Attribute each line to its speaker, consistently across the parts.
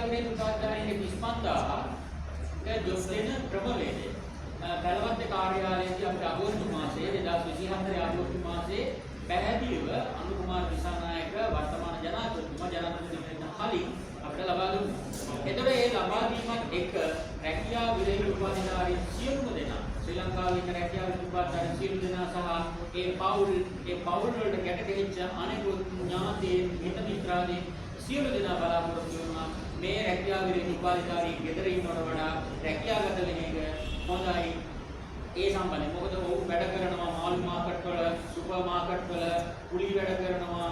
Speaker 1: රැකියාවේ උපාධිධාරීන්ගේ 35000 ජොබ් දෙන ක්‍රමවේදය. බලවත් කාර්යාලයේදී අපිට අගෝස්තු මාසයේ 2024 අගෝස්තු මාසයේ පැහැදිලිව අනුර කුමාර දිසානායක වර්තමාන ජනාධිපතිතුමා ජනාධිපති වෙන්න කලින් අපිට ලබා දුන්නා. එතකොට මේ ලබා දීමත් එක්ක රැකියාව විරහිත උපාධිධාරීන් සියලුම දෙනා ශ්‍රී ලංකාවේ ඉන්න රැකියාව විරහිත උපාධිධාරීන් සියලු දෙනා සහ ඒ පවුල් වලට ගැටගෙච්ච අනෙකුත් ඥාතීන් හිත මිත්‍රාදීන් සියලු දෙනා බලාපොරොත්තු වෙනවා මේ රැකියාව විරහිත උපාධිධාරීන් ගෙදර ඉන්නවට වඩා රැකියාගත වෙන එක හොඳයි. ඒ සම්බන්ධයෙන් මොකද ඔව් වැඩ කරනවා මාළු මාකට් වල සුපර් මාකට් වල කුලී වැඩ කරනවා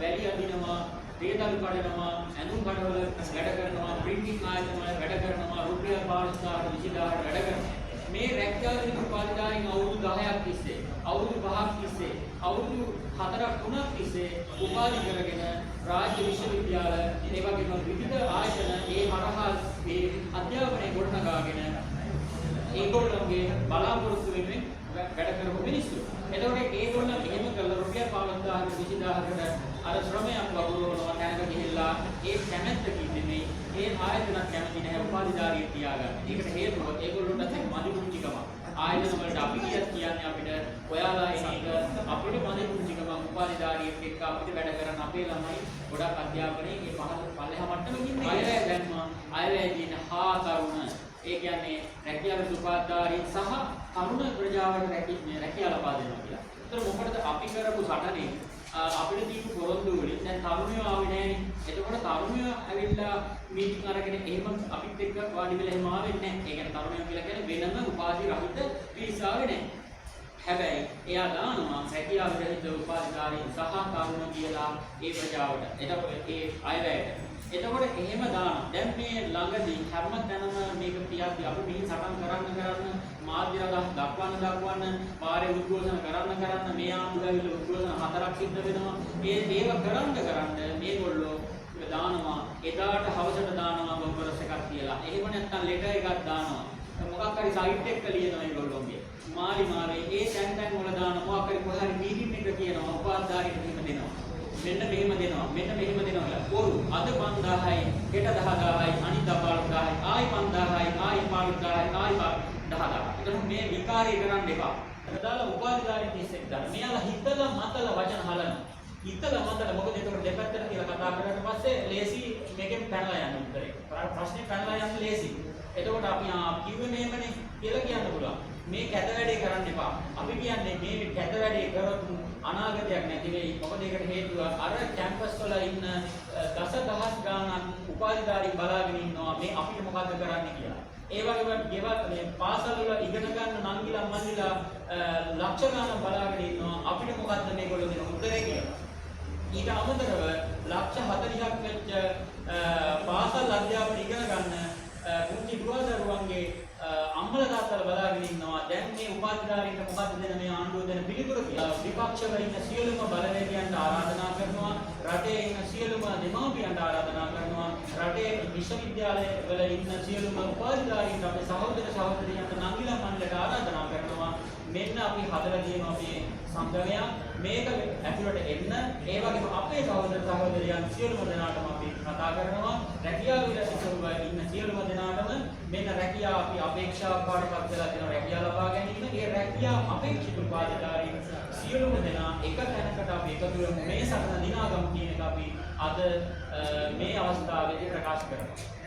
Speaker 1: වැලි අදිනවා තේතල් කඩනවා ඇඳුම් කඩවල වැඩ කරනවා ප්‍රින්ටිං ආයතන වල වැඩ කරනවා රුපියල් 5,000 වැඩ කරනවා. මේ රැකියාවේ උපාධිධාරීන් අවුරුදු 10ක් තිස්සේ අවුරුදු 5ක් තිස්සේ අවුරුදු 4ක් 3ක් තිස්සේ උපාධි කරගෙන රාජ්‍ය විශ්වවිද්‍යාල ඒ වගේම විවිධ ආයතන ඒ හරහා මේ අධ්‍යාපනය ගොඩනගාගෙන ඒගොල්ලෝගේ බලාපොරොත්තු වෙනුවෙන් වැඩ කරපු මිනිස්සු. එතකොට ඒගොල්ලෝ එහෙම කළා රුපියල් 5,000 20000කට අර ශ්‍රමයක් වගුරුවනවා තැනක ගිහිල්ලා ඒ කැමැත්ත කිව්වේ ඒ ආයතන කැමති නැහැ උපාධිධාරිය තියාගන්න. ඒකට හේතුව ඒගොල්ලොන්ට තියෙන මදි කුංචිකම. ආයතන වලට අපි කියන්නේ අපිට ඔයාලා එන එක අපිට මදි කුංචිකම උපාධිධාරියෙක් එක්ක අපිට වැඩ කරන්න අපේ ළමයි ගොඩක් අධ්‍යාපනයේ මේ පහළ මට්ටමකින් ඉන්නේ. අයවැය දැන්ම අයවැය දින හා තරුණ ඒ කියන්නේ රැකියාවේ උපාධිධාරීන් සහ තරුණ ප්‍රජාවට රැකියාව ලබා දෙනවා කියලා. ඒතර මොකටද අපි කරපු සටනේ අපිට දීපු පොරොන්දු වලින් දැන් තරුණයෝ ආවේ නැහැනේ. එතකොට තරුණයෝ ඇවිල්ලා මීටින් අරගෙන එහෙම අපිත් එක්ක වාඩි වෙලා එහෙම ආවෙ නැහැ. ඒ කියන්නේ තරුණයෝ කියලා කියන්නේ වෙනම උපාධි රහිත පිරිස ආවේ නැහැ. හැබැයි එයා දානවා රැකියාව රහිත උපාධිධාරීන් සහ තරුණ කියලා ඒ ප්‍රජාවට. එතකොට ඒ අයවැයට එතකොට එහෙම දානවා. දැන් මේ ළඟදී හැමතැනම මේක තියද්දි අපි මෙහි සටන් කරන්න මාධ්‍ය රදා දක්වන්න පාරේ උද්ඝෝෂණ කරන්න මේ ආණ්ඩුවල උද්ඝෝෂණ 4ක් සිද්ධ වෙනවා. ඒව කරන්න මේගොල්ලෝ දානවා. එදාට හවසට දානවා බොම්බරස් එකක් කියලා. එහෙම නැත්නම් ලෙටර් එකක් දානවා. මොකක් හරි සයිට් එක ලියනවා මේගොල්ලෝගේ. මාලි ඒ තැන් වල දාන මොකක් හරි කොහරි මීටින් එක කියනවා උපාධිධාරීට එහෙම දෙනවා. මෙන්න මෙහෙම දෙනවා කියලා. පොරු අද 5000යි හෙට 10000යි අනිද්දා 15000යි ආයි 5000යි ආයි 15000යි ආයි 10000යි. ඒතර මේ විකාරී කරන්න එපා. අදාළ උපාධිධාරී කිස්සෙක් දාන්න. මෙයාලා හිතලා මතලා වචන හලන. හිතලා මතලා මොකද ඒතර දෙපැත්තට කියලා කතා කරලා පස්සේ ලේසි මේකෙන් පැනලා යන්න උත්තරේ. ප්‍රශ්නේ පැනලා යන්න ලේසි. එතකොට අපි කිව්වේ මෙහෙමනේ කියලා කියන්න පුළුවන්. මේ කැත වැඩේ කරන්න එපා. අපි කියන්නේ මේ කැත වැඩේ කරොත් අනාගතයක් නැති වෙයි. මොකද ඒකට හේතුව අර කැම්පස් වල ඉන්න දසදහස් ගාණක් උපාධිධාරී බලාගෙන ඉන්නවා මේ අපිට මොකද්ද කරන්න කියලා. ඒ වගේම ගෙවල් මේ පාසල් වල ඉගෙන ගන්න නංගිලා මල්ලිලා ලක්ෂ ගාණක් බලාගෙන ඉන්නවා අපිට මොකද්ද මේගොල්ලෝ දෙන උත්තරේ කියලා. ඊට අමතරව ලක්ෂ 40ක් වෙච්ච පාසල් අධ්‍යාපන ඉගෙන ගන්න පුංචි දුවදරුවන්ගේ අම්මලා තාත්තලා බලාගෙන ඉන්නවා දැන් මේ උපාධිධාරීන්ට මොකද්ද දෙන මේ ආණ්ඩුව දෙන පිළිතුර කියලා. විපක්ෂවල ඉන්න සියලුම බලවේගයන්ට ආරාධනා කරනවා. රටේ ඉන්න සියලුම දෙමාපියන්ට ආරාධනා කරනවා. රටේ විශ්වවිද්‍යාලවල ඉන්න සියලුම උපාධිධාරීන්ට අපේ සහෝදර සහෝදරියන්ට නංගිලා මණ්ඩලයට ආරාධනා කරනවා. මෙන්න අපි හදලා තියෙනවා මේ සංගමය මේක ඇතුළට එන්න. ඒ වගේම අපේ සහෝදර සහෝදරියන් සියලුම දෙනාටම අපි කතා කරනවා. රැකියාව විරහිතව ඉන්න සියලුම දෙනාටම මෙන්න රැකියාව අපි අපේක්ෂාවක් පාඩපත් කරලා තියෙනවා රැකියාව ලබා ගැනීම. ඒ රැකියාව අපේක්ෂිත උපාධිධාරීන් සියලුම දෙනා එක තැනකට අපි එකතු වෙමු. මේ සටන දිනාගමු කියන එක අපි අද මේ අවස්ථාවේදී ප්‍රකාශ කරනවා.